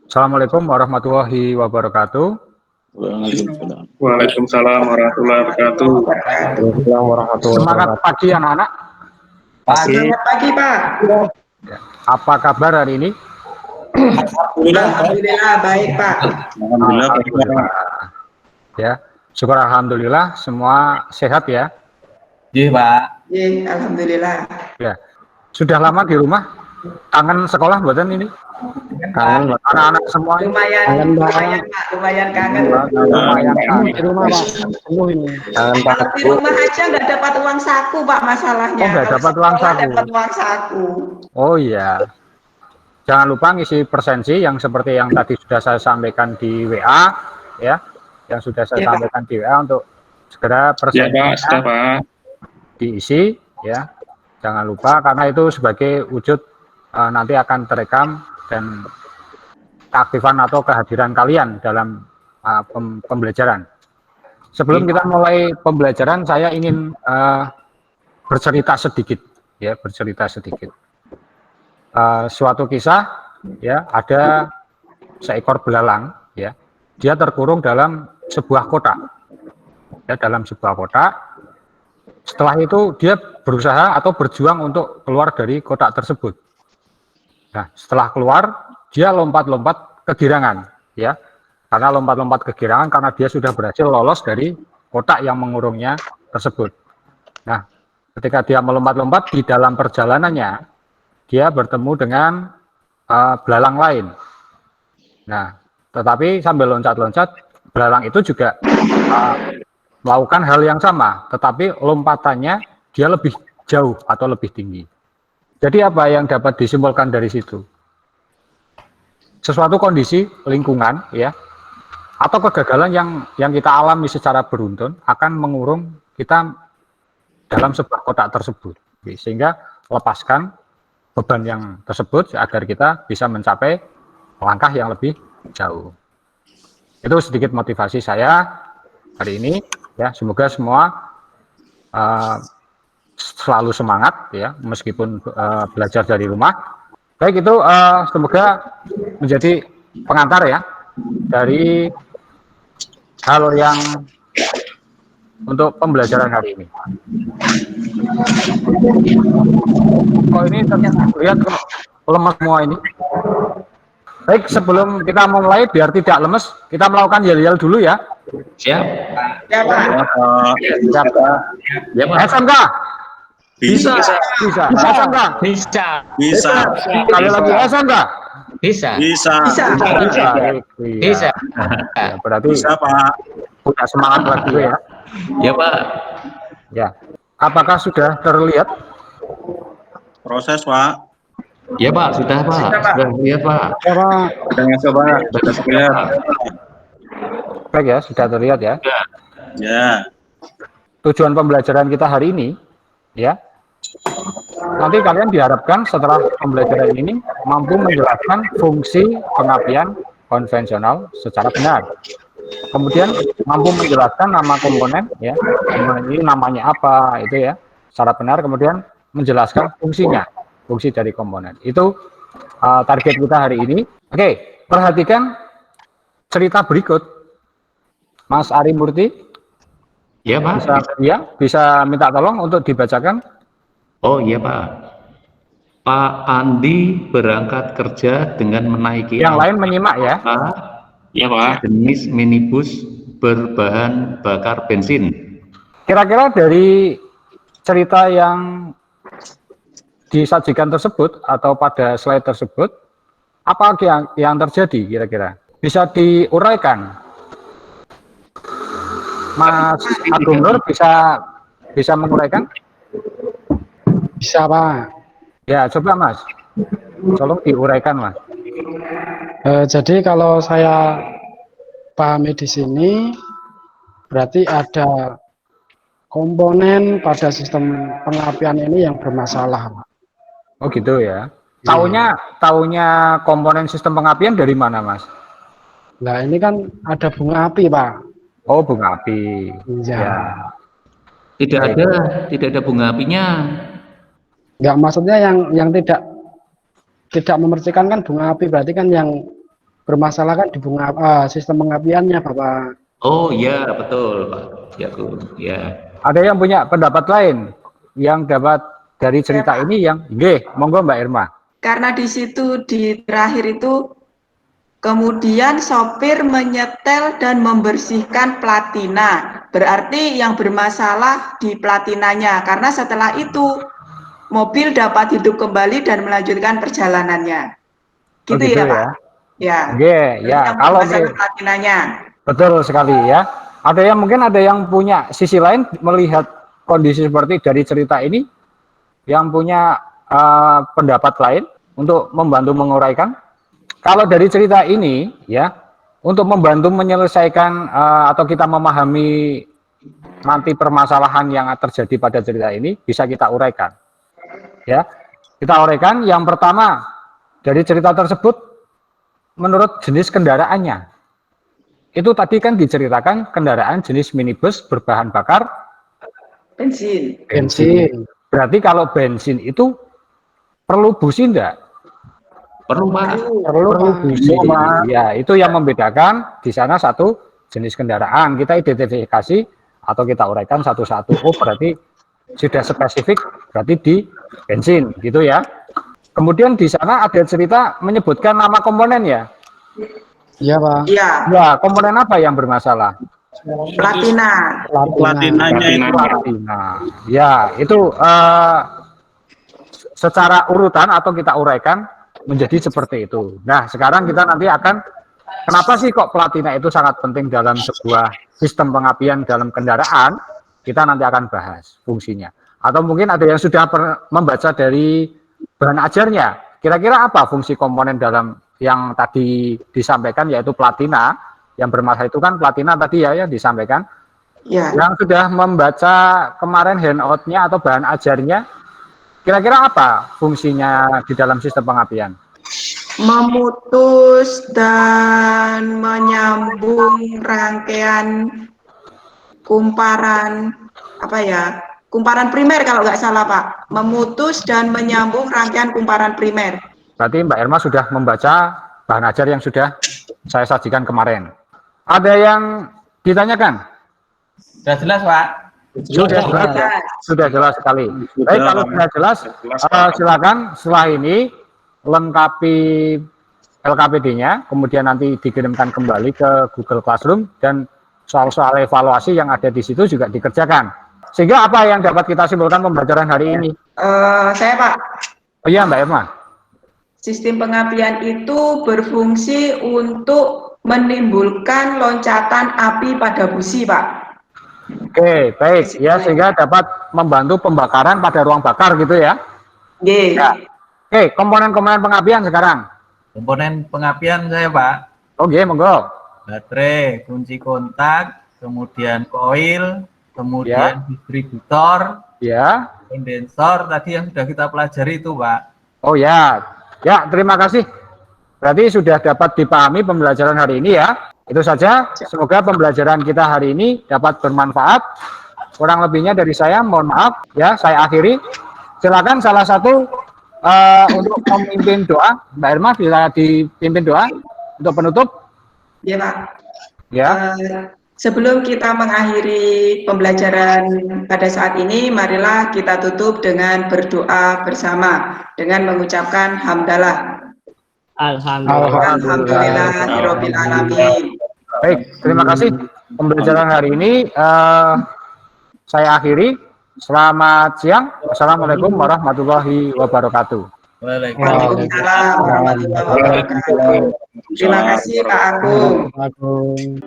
Assalamualaikum warahmatullahi wabarakatuh. Waalaikumsalam. Waalaikumsalam warahmatullahi wabarakatuh. Semangat pagi anak-anak. Selamat pagi, Pak. Apa kabar hari ini? Alhamdulillah baik, Pak. Alhamdulillah. Ya, syukur alhamdulillah semua sehat ya. Iya, Pak. Iya, alhamdulillah. Ya. Sudah lama di rumah? Kangen sekolah buatan ini? Kangen anak-anak semua ini? Lumayan, Pak. Lumayan kangen. Lumayan kangen. Di rumah, Pak. Penuh ini. Kalau di rumah aja nggak dapat uang saku, Pak, masalahnya. Oh, nggak Kalau dapat uang sekolah saku. Dapat uang saku. Oh iya. Jangan lupa ngisi persensi yang seperti yang tadi sudah saya sampaikan di WA ya. Yang sudah saya sampaikan di WA untuk segera persensinya Pak. diisi ya. Jangan lupa karena itu sebagai wujud nanti akan terekam dan keaktifan atau kehadiran kalian dalam pembelajaran. Sebelum kita mulai pembelajaran, saya ingin bercerita sedikit ya, suatu kisah ya, ada seekor belalang ya, dia terkurung dalam sebuah kotak ya, dalam sebuah kotak. Setelah itu dia berusaha atau berjuang untuk keluar dari kotak tersebut. Nah, setelah keluar dia lompat-lompat kegirangan ya, karena lompat-lompat kegirangan karena dia sudah berhasil lolos dari kotak yang mengurungnya tersebut. Nah, ketika dia melompat-lompat di dalam perjalanannya, dia bertemu dengan belalang lain. Nah, tetapi sambil loncat-loncat, belalang itu juga melakukan hal yang sama, tetapi lompatannya dia lebih jauh atau lebih tinggi. Jadi apa yang dapat disimpulkan dari situ? Sesuatu kondisi lingkungan ya, atau kegagalan yang kita alami secara beruntun akan mengurung kita dalam sebuah kotak tersebut, sehingga lepaskan beban yang tersebut agar kita bisa mencapai langkah yang lebih jauh. Itu sedikit motivasi saya hari ini ya, semoga semua selalu semangat ya meskipun belajar dari rumah. Baik, itu semoga menjadi pengantar ya dari hal yang untuk pembelajaran hari ini. Oh, ini ternyata lihat kok lemas semua ini. Baik, sebelum kita mulai biar tidak lemes, kita melakukan yel-yel dulu ya. Siap. Ya, Pak. Siap. Ya, Pak. SMK. Bisa. SMK. Bisa. Sekali lagi SMK. Bisa. Bisa. Bisa. Ya, berarti Bisa, Pak. punya semangat lagi ya. Ya, Pak. Ya. Apakah sudah terlihat? Proses, Pak. Ya, Pak. Sudah, Pak. Sudah lihat, Pak. Ya, Pak. Sudah clear. Baik ya, sudah terlihat ya. Ya. Tujuan pembelajaran kita hari ini ya, nanti kalian diharapkan setelah pembelajaran ini mampu menjelaskan fungsi pengapian konvensional secara benar. Kemudian mampu menjelaskan nama komponen ya, komponen ini namanya apa itu ya secara benar. Kemudian menjelaskan fungsinya, fungsi dari komponen itu target kita hari ini. Oke, perhatikan cerita berikut. Mas Ari Murti, Ya, Pak. bisa minta tolong untuk dibacakan. Oh, iya, Pak. Pak Andi berangkat kerja dengan menaiki Yang lain menyimak ya. Ya, Pak. jenis minibus berbahan bakar bensin. Kira-kira dari cerita yang disajikan tersebut atau pada slide tersebut, apa yang terjadi kira-kira? Bisa diuraikan? Mas Agung Nur bisa menguraikan? Bisa, Pak. Ya, coba Mas. Tolong diuraikan, Mas. Jadi kalau saya pahami di sini, berarti ada komponen pada sistem pengapian ini yang bermasalah, Pak. Oh gitu ya. Taunya komponen sistem pengapian dari mana, Mas? Nah, ini kan ada bunga api, Pak. Oh, bunga api. Iya. Ya. Tidak ada bunga apinya. Enggak, maksudnya yang tidak memercikan kan bunga api, berarti kan yang bermasalah kan di sistem pengapiannya, Bapak. Oh iya, betul, Pak Jago. Ya. Ada yang punya pendapat lain yang dapat dari cerita ini yang monggo Mbak Irma. Karena di situ di terakhir itu kemudian sopir menyetel dan membersihkan platina. Berarti yang bermasalah di platinanya. Karena setelah itu mobil dapat hidup kembali dan melanjutkan perjalanannya. Gitu, gitu ya, Pak? Ya. Ya, Yang kalau bermasalah platinanya. betul sekali ya. Ada yang mungkin ada yang punya sisi lain melihat kondisi seperti dari cerita ini yang punya pendapat lain untuk membantu menguraikan. Kalau dari cerita ini ya, untuk membantu menyelesaikan atau kita memahami nanti permasalahan yang terjadi pada cerita ini bisa kita uraikan. Ya, kita uraikan. Yang pertama dari cerita tersebut menurut jenis kendaraannya. Itu tadi kan diceritakan kendaraan jenis minibus berbahan bakar Bensin. Berarti kalau bensin itu perlu busi enggak? Perlu, Pak. Perlu busi. Ya, itu yang membedakan di sana satu jenis kendaraan. Kita identifikasi atau kita uraikan satu-satu. Oh, berarti sudah spesifik berarti di bensin gitu ya. Kemudian di sana ada cerita menyebutkan nama komponen ya. Iya, Pak. Iya. Ya, komponen apa yang bermasalah? Platina. Platinanya itu Platina. Ya, itu secara urutan atau kita uraikan menjadi seperti itu. Nah, sekarang kita nanti akan kenapa sih kok platina itu sangat penting dalam sebuah sistem pengapian dalam kendaraan? Kita nanti akan bahas fungsinya. Atau mungkin ada yang sudah membaca dari bahan ajarnya. Kira-kira apa fungsi komponen dalam yang tadi disampaikan yaitu platina? Yang bermasalah itu kan platina tadi ya disampaikan. Ya. Yang sudah membaca kemarin handout-nya atau bahan ajarnya, kira-kira apa fungsinya di dalam sistem pengapian? Memutus dan menyambung rangkaian kumparan kumparan primer kalau nggak salah, Pak. Memutus dan menyambung rangkaian kumparan primer. Berarti Mbak Irma sudah membaca bahan ajar yang sudah saya sajikan kemarin. Ada yang ditanyakan? Sudah jelas, Pak. Sudah jelas ya? Sudah jelas sekali. Baik, kalau sudah jelas, silakan setelah ini lengkapi LKPD-nya, kemudian nanti dikirimkan kembali ke Google Classroom dan soal-soal evaluasi yang ada di situ juga dikerjakan. Sehingga apa yang dapat kita simpulkan pembelajaran hari ini? Saya, Pak. Oh iya, Mbak Irma. Sistem pengapian itu berfungsi untuk menimbulkan loncatan api pada busi, Pak. Oke, baik. Ya, sehingga dapat membantu pembakaran pada ruang bakar gitu ya. Ya. Oke, komponen-komponen pengapian sekarang. Komponen pengapian saya, Pak. Oke, monggo. Baterai, kunci kontak, kemudian koil, kemudian distributor, kondensor, tadi yang sudah kita pelajari itu, Pak. Oh ya. Ya, terima kasih. Berarti sudah dapat dipahami pembelajaran hari ini ya. Itu saja. Semoga pembelajaran kita hari ini dapat bermanfaat. Kurang lebihnya dari saya, mohon maaf. Ya, saya akhiri. Silakan salah satu untuk memimpin doa. Mbak Irma bisa dipimpin doa untuk penutup. Ya, Pak. Ya. Sebelum kita mengakhiri pembelajaran pada saat ini, marilah kita tutup dengan berdoa bersama dengan mengucapkan hamdalah. Alhamdulillahirabbil alamin. Baik, terima kasih. Pembelajaran hari ini saya akhiri. Selamat siang. Wassalamualaikum warahmatullahi wabarakatuh. Waalaikumsalam warahmatullahi wabarakatuh. Terima kasih, Pak Agung.